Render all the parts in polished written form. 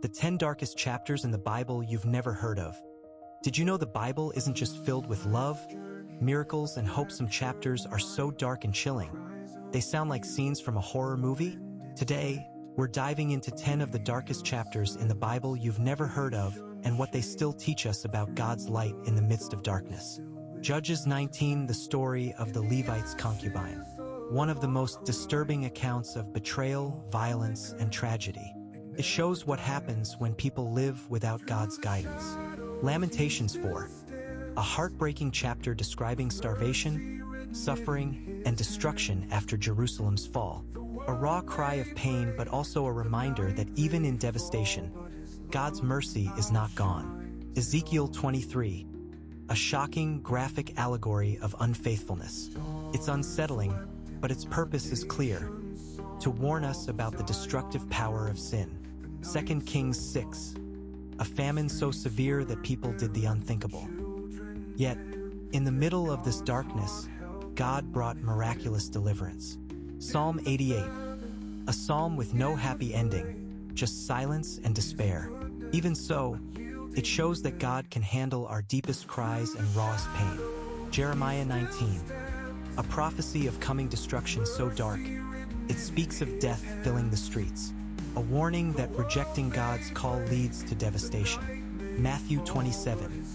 The 10 darkest chapters in the Bible you've never heard of. Did you know the Bible isn't just filled with love, miracles, and hope? Some chapters are so dark and chilling. They sound like scenes from a horror movie. Today, we're diving into 10 of the darkest chapters in the Bible you've never heard of and what they still teach us about God's light in the midst of darkness. Judges 19, the story of the Levite's concubine. One of the most disturbing accounts of betrayal, violence, and tragedy. It shows what happens when people live without God's guidance. Lamentations 4. A heartbreaking chapter describing starvation, suffering, and destruction after Jerusalem's fall. A raw cry of pain, but also a reminder that even in devastation, God's mercy is not gone. Ezekiel 23. A shocking, graphic allegory of unfaithfulness. It's unsettling, but its purpose is clear: to warn us about the destructive power of sin. 2 Kings 6. A famine so severe that people did the unthinkable. Yet, in the middle of this darkness, God brought miraculous deliverance. Psalm 88. A psalm with no happy ending, just silence and despair. Even so, it shows that God can handle our deepest cries and rawest pain. Jeremiah 19. A prophecy of coming destruction so dark, it speaks of death filling the streets. A warning that rejecting God's call leads to devastation. Matthew 27.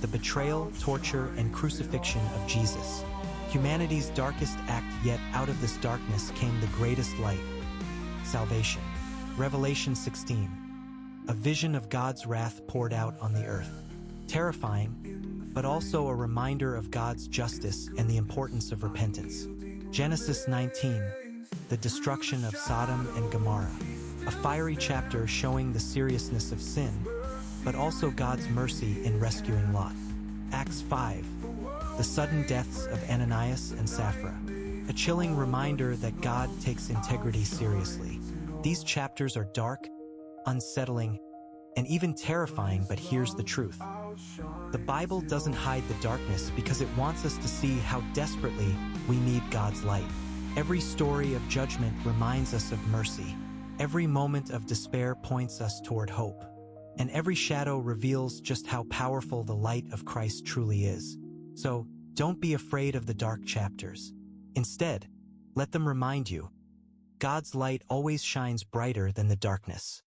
The betrayal, torture, and crucifixion of Jesus. Humanity's darkest act, yet out of this darkness came the greatest light: salvation. Revelation 16. A vision of God's wrath poured out on the earth. Terrifying, but also a reminder of God's justice and the importance of repentance. Genesis 19. The destruction of Sodom and Gomorrah. A fiery chapter showing the seriousness of sin, but also God's mercy in rescuing Lot. Acts 5. The sudden deaths of Ananias and Sapphira. A chilling reminder that God takes integrity seriously. These chapters are dark, unsettling, and even terrifying, but here's the truth. The Bible doesn't hide the darkness because it wants us to see how desperately we need God's light. Every story of judgment reminds us of mercy. Every moment of despair points us toward hope. And every shadow reveals just how powerful the light of Christ truly is. So, don't be afraid of the dark chapters. Instead, let them remind you, God's light always shines brighter than the darkness.